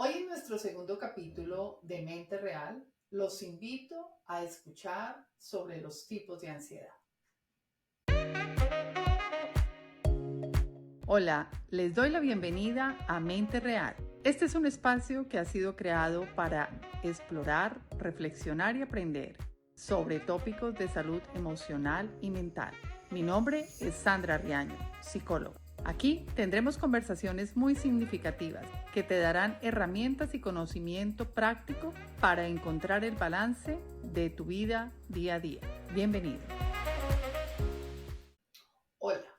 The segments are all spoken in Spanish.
Hoy en nuestro segundo capítulo de Mente Real, los invito a escuchar sobre los tipos de ansiedad. Hola, les doy la bienvenida a Mente Real. Este es un espacio que ha sido creado para explorar, reflexionar y aprender sobre tópicos de salud emocional y mental. Mi nombre es Sandra Riaño, psicóloga. Aquí tendremos conversaciones muy significativas que te darán herramientas y conocimiento práctico para encontrar el balance de tu vida día a día. Bienvenido. Hola.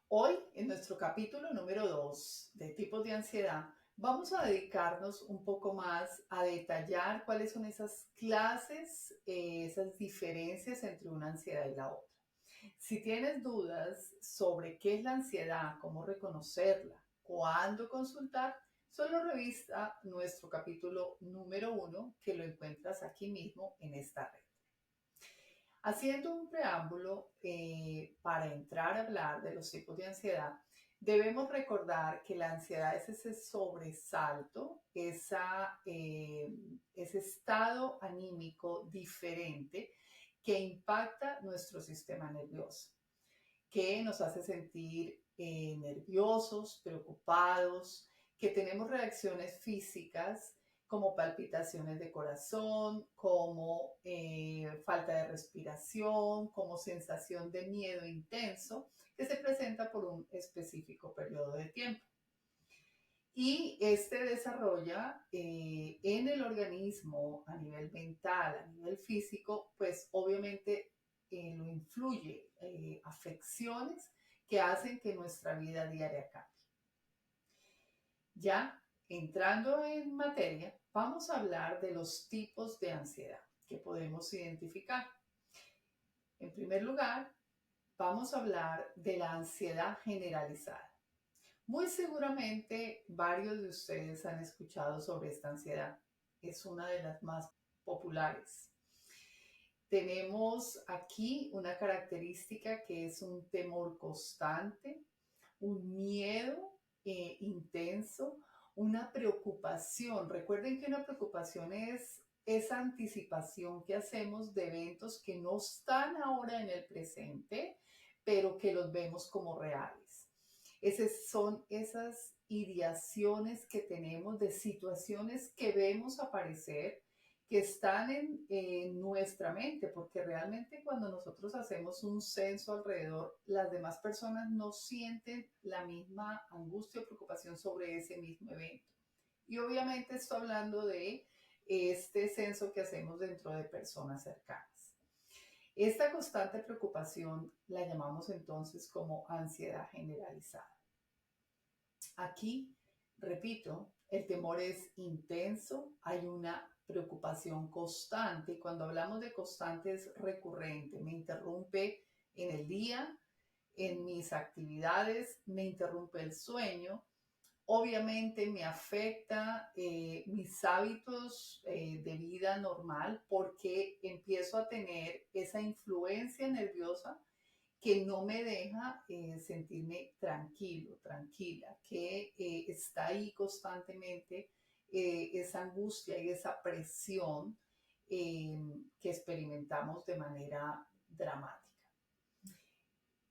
Hoy, en nuestro capítulo número 2 de tipos de ansiedad, vamos a dedicarnos un poco más a detallar cuáles son esas clases, esas diferencias entre una ansiedad y la otra. Si tienes dudas sobre qué es la ansiedad, cómo reconocerla, cuándo consultar, solo revisa nuestro capítulo número 1 que lo encuentras aquí mismo en esta red. Haciendo un preámbulo para entrar a hablar de los tipos de ansiedad, debemos recordar que la ansiedad es ese sobresalto, ese estado anímico diferente que impacta nuestro sistema nervioso, que nos hace sentir nerviosos, preocupados, que tenemos reacciones físicas como palpitaciones de corazón, como falta de respiración, como sensación de miedo intenso que se presenta por un específico periodo de tiempo. Y este desarrolla en el organismo a nivel mental, a nivel físico, pues obviamente lo influye afecciones que hacen que nuestra vida diaria cambie. Ya entrando en materia, vamos a hablar de los tipos de ansiedad que podemos identificar. En primer lugar, vamos a hablar de la ansiedad generalizada. Muy seguramente varios de ustedes han escuchado sobre esta ansiedad. Es una de las más populares. Tenemos aquí una característica que es un temor constante, un miedo intenso, una preocupación. Recuerden que una preocupación es esa anticipación que hacemos de eventos que no están ahora en el presente, pero que los vemos como reales. Esas son esas ideaciones que tenemos de situaciones que vemos aparecer, que están en nuestra mente, porque realmente cuando nosotros hacemos un censo alrededor, las demás personas no sienten la misma angustia o preocupación sobre ese mismo evento. Y obviamente estoy hablando de este censo que hacemos dentro de personas cercanas. Esta constante preocupación la llamamos entonces como ansiedad generalizada. Aquí, repito, el temor es intenso, hay una preocupación constante. Cuando hablamos de constante es recurrente, me interrumpe en el día, en mis actividades, me interrumpe el sueño. Obviamente me afecta mis hábitos de vida normal porque empiezo a tener esa influencia nerviosa que no me deja sentirme tranquilo, tranquila, que está ahí constantemente esa angustia y esa presión que experimentamos de manera dramática.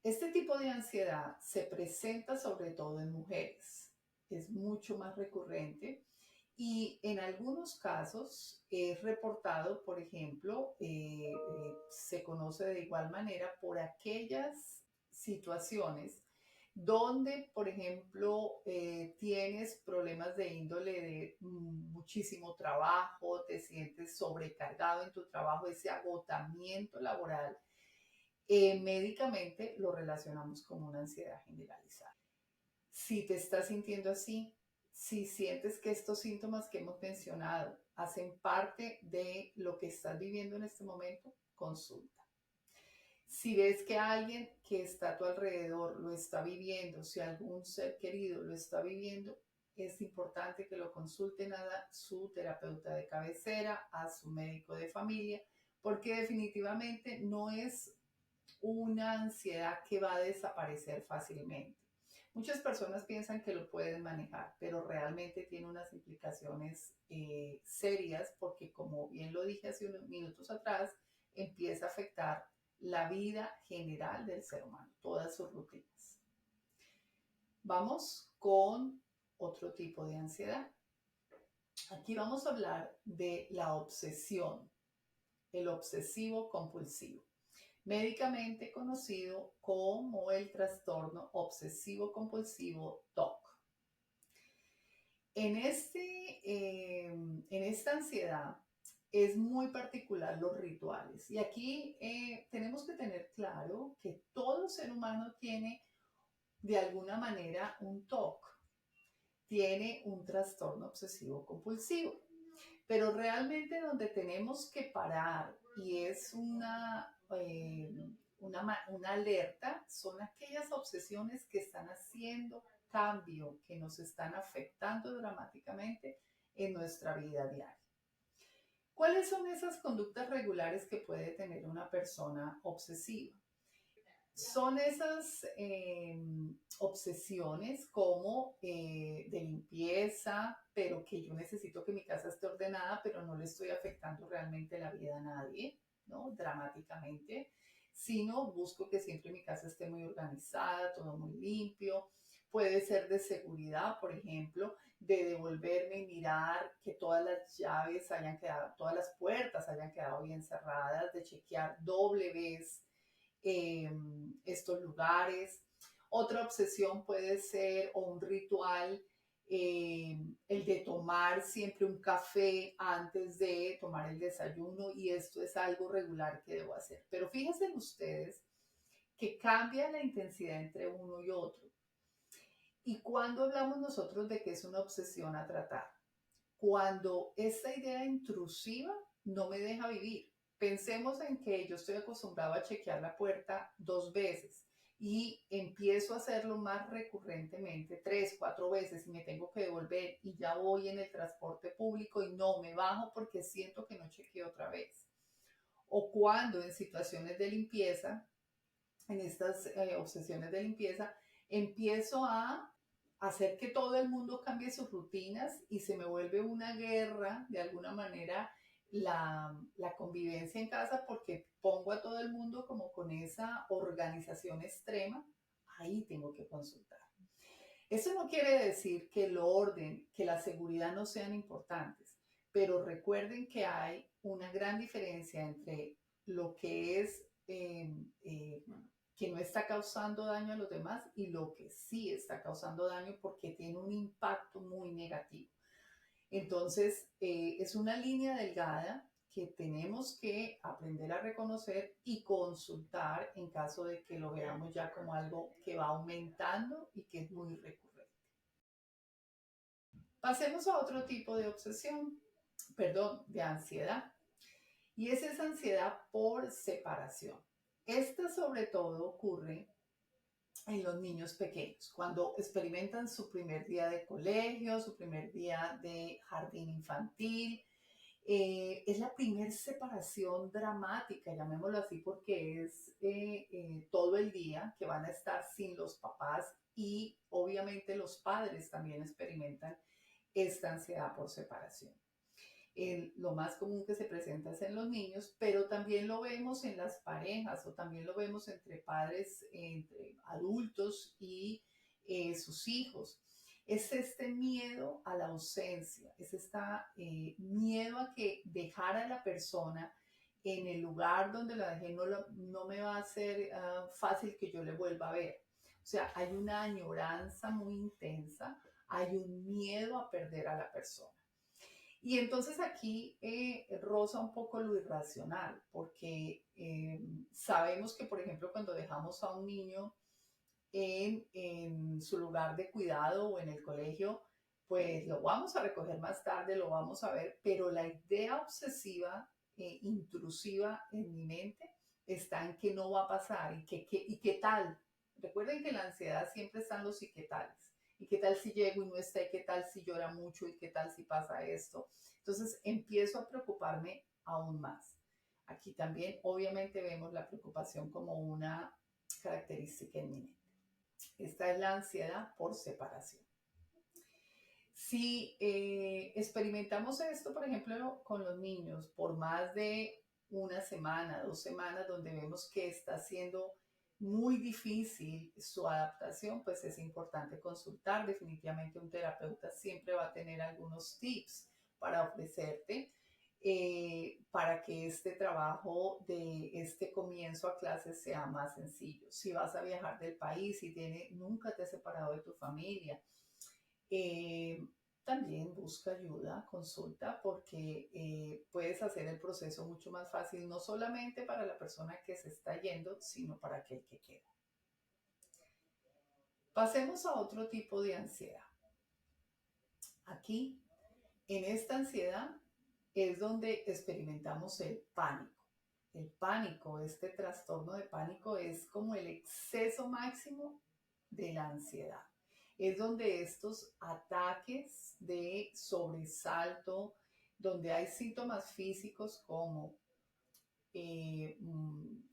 Este tipo de ansiedad se presenta sobre todo en mujeres, es mucho más recurrente y en algunos casos es reportado, por ejemplo, se conoce de igual manera por aquellas situaciones donde, por ejemplo, tienes problemas de índole de muchísimo trabajo, te sientes sobrecargado en tu trabajo, ese agotamiento laboral. Médicamente lo relacionamos con una ansiedad generalizada. Si te estás sintiendo así, si sientes que estos síntomas que hemos mencionado hacen parte de lo que estás viviendo en este momento, consulta. Si ves que alguien que está a tu alrededor lo está viviendo, si algún ser querido lo está viviendo, es importante que lo consulten a su terapeuta de cabecera, a su médico de familia, porque definitivamente no es una ansiedad que va a desaparecer fácilmente. Muchas personas piensan que lo pueden manejar, pero realmente tiene unas implicaciones serias porque, como bien lo dije hace unos minutos atrás, empieza a afectar la vida general del ser humano, todas sus rutinas. Vamos con otro tipo de ansiedad. Aquí vamos a hablar de la obsesión, el obsesivo compulsivo, médicamente conocido como el trastorno obsesivo compulsivo TOC. En esta ansiedad es muy particular los rituales. Y aquí tenemos que tener claro que todo ser humano tiene de alguna manera un TOC, tiene un trastorno obsesivo compulsivo. Pero realmente donde tenemos que parar y es una alerta son aquellas obsesiones que están haciendo cambio, que nos están afectando dramáticamente en nuestra vida diaria. ¿Cuáles son esas conductas regulares que puede tener una persona obsesiva? Son esas obsesiones como de limpieza, pero que yo necesito que mi casa esté ordenada, pero no le estoy afectando realmente la vida a nadie, ¿no? Dramáticamente, sino busco que siempre mi casa esté muy organizada, todo muy limpio. Puede ser de seguridad, por ejemplo, de devolverme y mirar que todas las llaves hayan quedado, todas las puertas hayan quedado bien cerradas, de chequear doble vez estos lugares. Otra obsesión puede ser, o un ritual, el de tomar siempre un café antes de tomar el desayuno, y esto es algo regular que debo hacer. Pero fíjense ustedes que cambia la intensidad entre uno y otro. ¿Y cuando hablamos nosotros de que es una obsesión a tratar? Cuando esta idea intrusiva no me deja vivir. Pensemos en que yo estoy acostumbrado a chequear la puerta 2 veces y empiezo a hacerlo más recurrentemente, 3, 4 veces, y me tengo que devolver y ya voy en el transporte público y no me bajo porque siento que no chequeé otra vez. O cuando en situaciones de limpieza, en estas obsesiones de limpieza, empiezo a hacer que todo el mundo cambie sus rutinas y se me vuelve una guerra, de alguna manera, la convivencia en casa porque pongo a todo el mundo como con esa organización extrema. Ahí tengo que consultar. Eso no quiere decir que el orden, que la seguridad no sean importantes, pero recuerden que hay una gran diferencia entre lo que es que no está causando daño a los demás y lo que sí está causando daño porque tiene un impacto muy negativo. Entonces, es una línea delgada que tenemos que aprender a reconocer y consultar en caso de que lo veamos ya como algo que va aumentando y que es muy recurrente. Pasemos a otro tipo de obsesión, perdón, de ansiedad. Y es esa ansiedad por separación. Esta sobre todo ocurre en los niños pequeños, cuando experimentan su primer día de colegio, su primer día de jardín infantil. Es la primer separación dramática, llamémoslo así, porque es todo el día que van a estar sin los papás y obviamente los padres también experimentan esta ansiedad por separación. Lo más común que se presenta es en los niños, pero también lo vemos en las parejas o también lo vemos entre padres, entre adultos y sus hijos. Es este miedo a la ausencia, es este miedo a que dejar a la persona en el lugar donde la dejé no me va a ser fácil que yo le vuelva a ver. O sea, hay una añoranza muy intensa, hay un miedo a perder a la persona. Y entonces aquí roza un poco lo irracional, porque sabemos que, por ejemplo, cuando dejamos a un niño en su lugar de cuidado o en el colegio, pues lo vamos a recoger más tarde, lo vamos a ver, pero la idea obsesiva, intrusiva en mi mente, está en que no va a pasar y qué tal. Recuerden que en la ansiedad siempre están los y qué tales. ¿Y qué tal si llego y no está? ¿Y qué tal si llora mucho? ¿Y qué tal si pasa esto? Entonces empiezo a preocuparme aún más. Aquí también obviamente vemos la preocupación como una característica en mi mente. Esta es la ansiedad por separación. Si experimentamos esto, por ejemplo, con los niños por más de una semana, 2 semanas, donde vemos que está siendo muy difícil su adaptación, pues es importante consultar. Definitivamente un terapeuta siempre va a tener algunos tips para ofrecerte para que este trabajo de este comienzo a clases sea más sencillo. Si vas a viajar del país y nunca te has separado de tu familia, eh, también busca ayuda, consulta, porque puedes hacer el proceso mucho más fácil, no solamente para la persona que se está yendo, sino para aquel que queda. Pasemos a otro tipo de ansiedad. Aquí, en esta ansiedad, es donde experimentamos el pánico. El pánico, este trastorno de pánico, es como el exceso máximo de la ansiedad. Es donde estos ataques de sobresalto, donde hay síntomas físicos como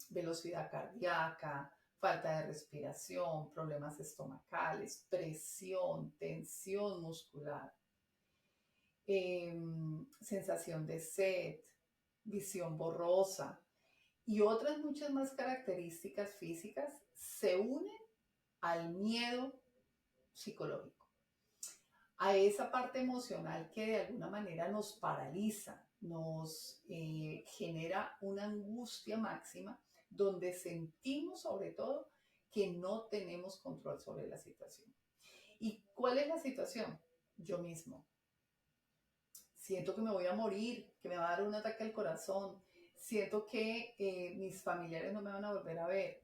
velocidad cardíaca, falta de respiración, problemas estomacales, presión, tensión muscular, sensación de sed, visión borrosa y otras muchas más características físicas se unen al miedo psicológico, a esa parte emocional que de alguna manera nos paraliza, nos genera una angustia máxima, donde sentimos sobre todo que no tenemos control sobre la situación. ¿Y cuál es la situación? Yo mismo. Siento que me voy a morir, que me va a dar un ataque al corazón, siento que mis familiares no me van a volver a ver.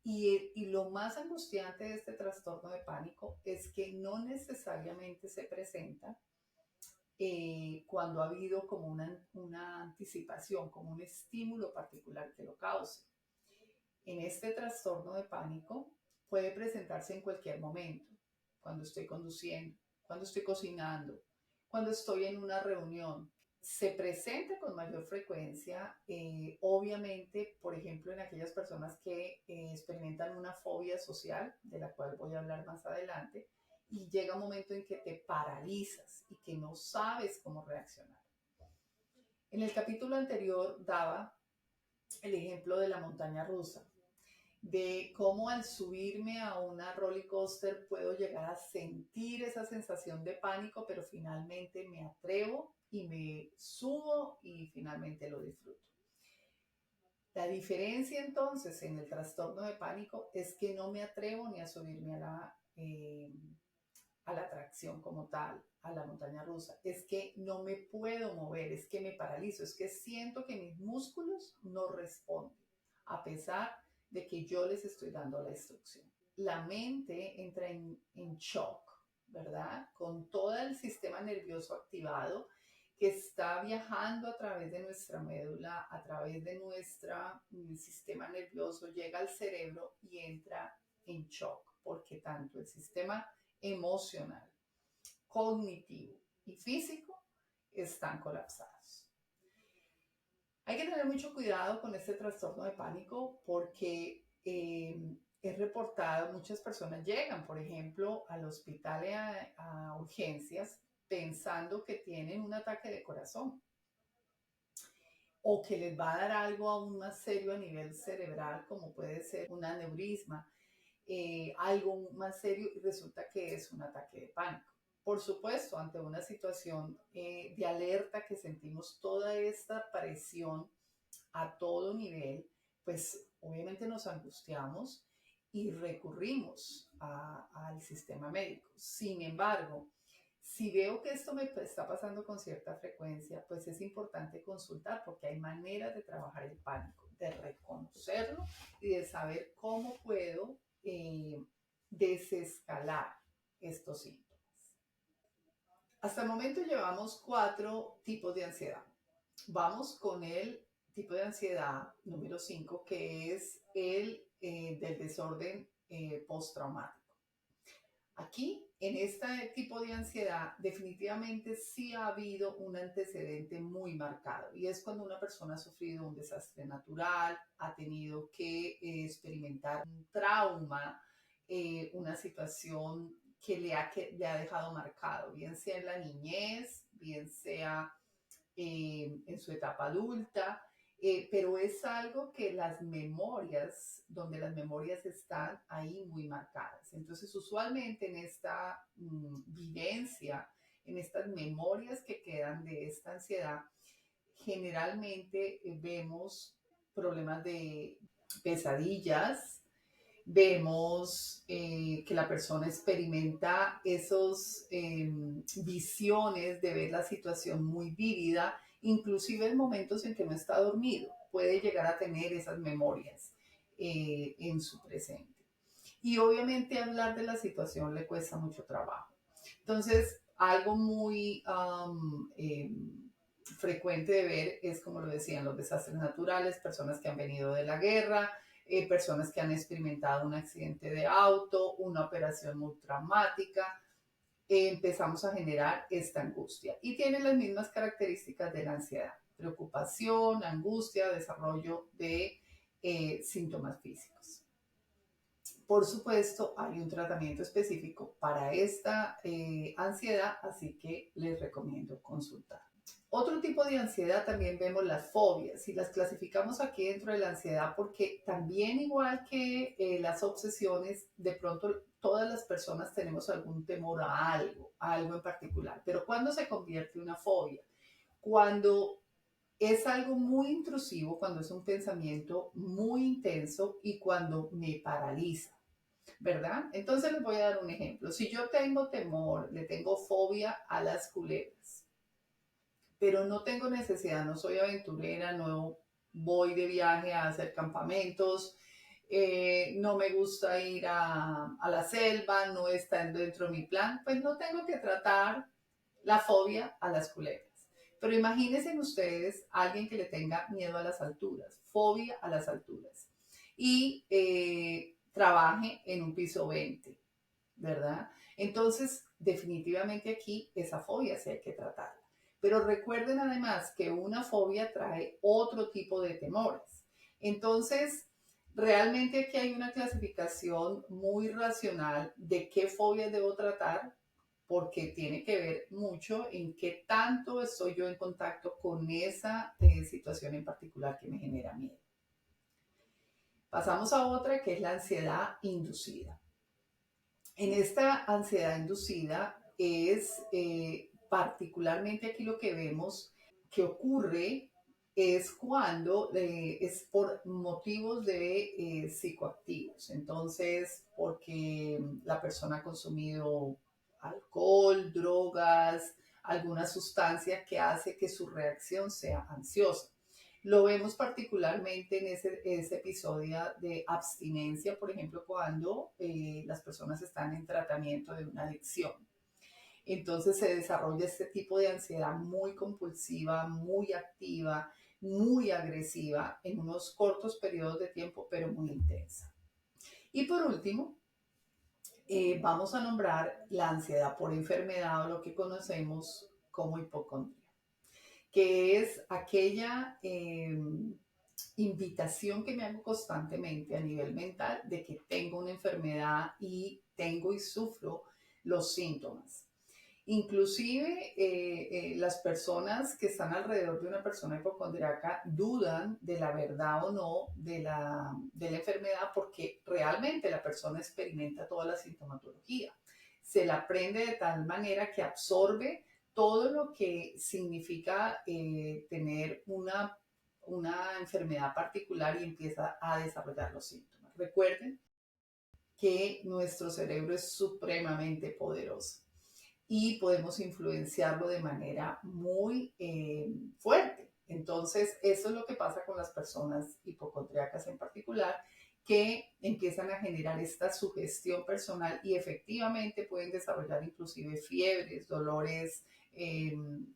Y lo más angustiante de este trastorno de pánico es que no necesariamente se presenta cuando ha habido como una anticipación, como un estímulo particular que lo cause. En este trastorno de pánico puede presentarse en cualquier momento, cuando estoy conduciendo, cuando estoy cocinando, cuando estoy en una reunión. Se presenta con mayor frecuencia, obviamente, por ejemplo, en aquellas personas que experimentan una fobia social, de la cual voy a hablar más adelante, y llega un momento en que te paralizas y que no sabes cómo reaccionar. En el capítulo anterior daba el ejemplo de la montaña rusa, de cómo al subirme a una roller coaster puedo llegar a sentir esa sensación de pánico, pero finalmente me atrevo y me subo y finalmente lo disfruto. La diferencia entonces en el trastorno de pánico es que no me atrevo ni a subirme a la atracción como tal, a la montaña rusa. Es que no me puedo mover, es que me paralizo, es que siento que mis músculos no responden, a pesar de que yo les estoy dando la instrucción. La mente entra en shock, ¿verdad? Con todo el sistema nervioso activado que está viajando a través de nuestra médula, a través de nuestro sistema nervioso, llega al cerebro y entra en shock, porque tanto el sistema emocional, cognitivo y físico están colapsados. Hay que tener mucho cuidado con este trastorno de pánico porque es reportado, muchas personas llegan, por ejemplo, al hospital a urgencias pensando que tienen un ataque de corazón o que les va a dar algo aún más serio a nivel cerebral, como puede ser un aneurisma, algo más serio, y resulta que es un ataque de pánico. Por supuesto, ante una situación de alerta que sentimos toda esta presión a todo nivel, pues obviamente nos angustiamos y recurrimos al sistema médico. Sin embargo, si veo que esto me está pasando con cierta frecuencia, pues es importante consultar porque hay maneras de trabajar el pánico, de reconocerlo y de saber cómo puedo desescalar estos síntomas. Hasta el momento llevamos 4 tipos de ansiedad. Vamos con el tipo de ansiedad número 5, que es el del desorden postraumático. Aquí, en este tipo de ansiedad, definitivamente sí ha habido un antecedente muy marcado y es cuando una persona ha sufrido un desastre natural, ha tenido que experimentar un trauma una situación que le ha dejado marcado, bien sea en la niñez, bien sea en su etapa adulta, pero es algo que las memorias, donde las memorias están ahí muy marcadas. Entonces, usualmente en esta vivencia, en estas memorias que quedan de esta ansiedad, generalmente vemos problemas de pesadillas, vemos que la persona experimenta esos visiones de ver la situación muy vívida, inclusive en momentos en que no está dormido, puede llegar a tener esas memorias en su presente. Y obviamente hablar de la situación le cuesta mucho trabajo. Entonces, algo muy frecuente de ver es, como lo decían, los desastres naturales, personas que han venido de la guerra, personas que han experimentado un accidente de auto, una operación muy traumática, empezamos a generar esta angustia. Y tiene las mismas características de la ansiedad: preocupación, angustia, desarrollo de síntomas físicos. Por supuesto, hay un tratamiento específico para esta ansiedad, así que les recomiendo consultar. Otro tipo de ansiedad también vemos las fobias y las clasificamos aquí dentro de la ansiedad porque también, igual que las obsesiones, de pronto todas las personas tenemos algún temor a algo en particular. Pero ¿cuándo se convierte en una fobia? Cuando es algo muy intrusivo, cuando es un pensamiento muy intenso y cuando me paraliza, ¿verdad? Entonces les voy a dar un ejemplo. Si yo tengo temor, le tengo fobia a las culebras, pero no tengo necesidad, no soy aventurera, no voy de viaje a hacer campamentos, no me gusta ir a la selva, no está dentro de mi plan, pues no tengo que tratar la fobia a las culebras. Pero imagínense ustedes a alguien que le tenga miedo a las alturas, fobia a las alturas, y trabaje en un piso 20, ¿verdad? Entonces, definitivamente aquí esa fobia sí hay que tratarla. Pero recuerden además que una fobia trae otro tipo de temores. Entonces, realmente aquí hay una clasificación muy racional de qué fobias debo tratar, porque tiene que ver mucho en qué tanto estoy yo en contacto con esa situación en particular que me genera miedo. Pasamos a otra, que es la ansiedad inducida. En esta ansiedad inducida es particularmente aquí lo que vemos que ocurre es cuando es por motivos de psicoactivos. Entonces, porque la persona ha consumido alcohol, drogas, alguna sustancia que hace que su reacción sea ansiosa. Lo vemos particularmente en ese episodio de abstinencia, por ejemplo, cuando las personas están en tratamiento de una adicción. Entonces se desarrolla este tipo de ansiedad muy compulsiva, muy activa, muy agresiva en unos cortos periodos de tiempo, pero muy intensa. Y por último, vamos a nombrar la ansiedad por enfermedad, o lo que conocemos como hipocondria, que es aquella invitación que me hago constantemente a nivel mental de que tengo una enfermedad y tengo y sufro los síntomas. Inclusive las personas que están alrededor de una persona hipocondriaca dudan de la verdad o no de la enfermedad, porque realmente la persona experimenta toda la sintomatología. Se la aprende de tal manera que absorbe todo lo que significa tener una enfermedad particular y empieza a desarrollar los síntomas. Recuerden que nuestro cerebro es supremamente poderoso y podemos influenciarlo de manera muy fuerte. Entonces, eso es lo que pasa con las personas hipocondríacas en particular, que empiezan a generar esta sugestión personal y efectivamente pueden desarrollar inclusive fiebres, dolores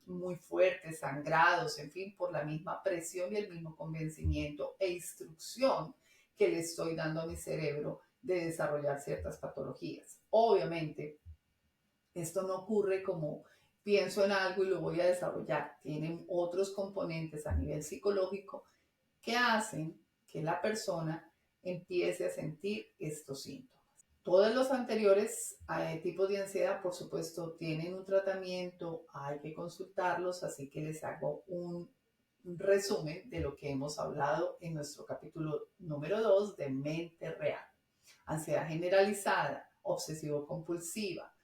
muy fuertes, sangrados, en fin, por la misma presión y el mismo convencimiento e instrucción que le estoy dando a mi cerebro de desarrollar ciertas patologías. Obviamente, esto no ocurre como pienso en algo y lo voy a desarrollar. Tienen otros componentes a nivel psicológico que hacen que la persona empiece a sentir estos síntomas. Todos los anteriores tipos de ansiedad, por supuesto, tienen un tratamiento, hay que consultarlos, así que les hago un resumen de lo que hemos hablado en nuestro capítulo número 2 de mente real. Ansiedad generalizada, obsesivo-compulsiva,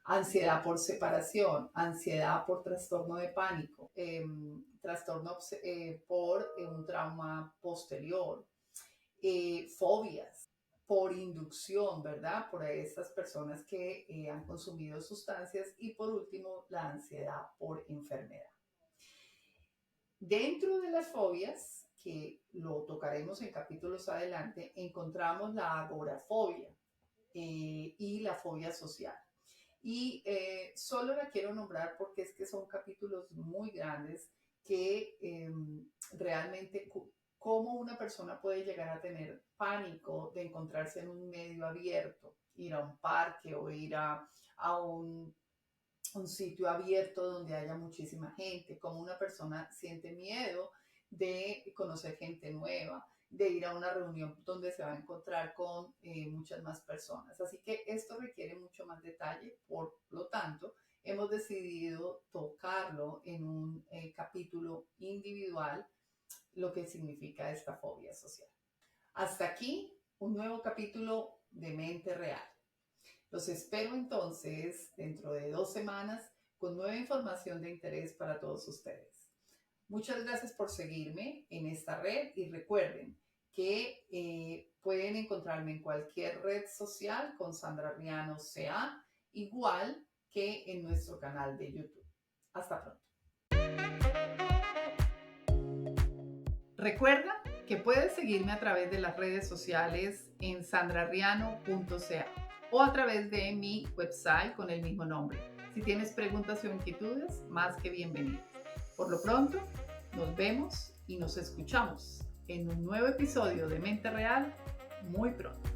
ansiedad por separación, ansiedad por trastorno de pánico, trastorno por un trauma posterior, fobias por inducción, ¿verdad? Por estas personas que han consumido sustancias y por último la ansiedad por enfermedad. Dentro de las fobias, que lo tocaremos en capítulos adelante, encontramos la agorafobia y la fobia social. Y solo la quiero nombrar porque es que son capítulos muy grandes que realmente cómo una persona puede llegar a tener pánico de encontrarse en un medio abierto, ir a un parque o ir a un sitio abierto donde haya muchísima gente, cómo una persona siente miedo de conocer gente nueva, de ir a una reunión donde se va a encontrar con muchas más personas. Así que esto requiere mucho más detalle, por lo tanto, hemos decidido tocarlo en un capítulo individual, lo que significa esta fobia social. Hasta aquí, un nuevo capítulo de Mente Real. Los espero entonces dentro de 2 semanas con nueva información de interés para todos ustedes. Muchas gracias por seguirme en esta red y recuerden que pueden encontrarme en cualquier red social con Sandra Riano CA, igual que en nuestro canal de YouTube. Hasta pronto. Recuerda que puedes seguirme a través de las redes sociales en sandrariano.ca o a través de mi website con el mismo nombre. Si tienes preguntas o inquietudes, más que bienvenidas. Por lo pronto, nos vemos y nos escuchamos en un nuevo episodio de Mente Real muy pronto.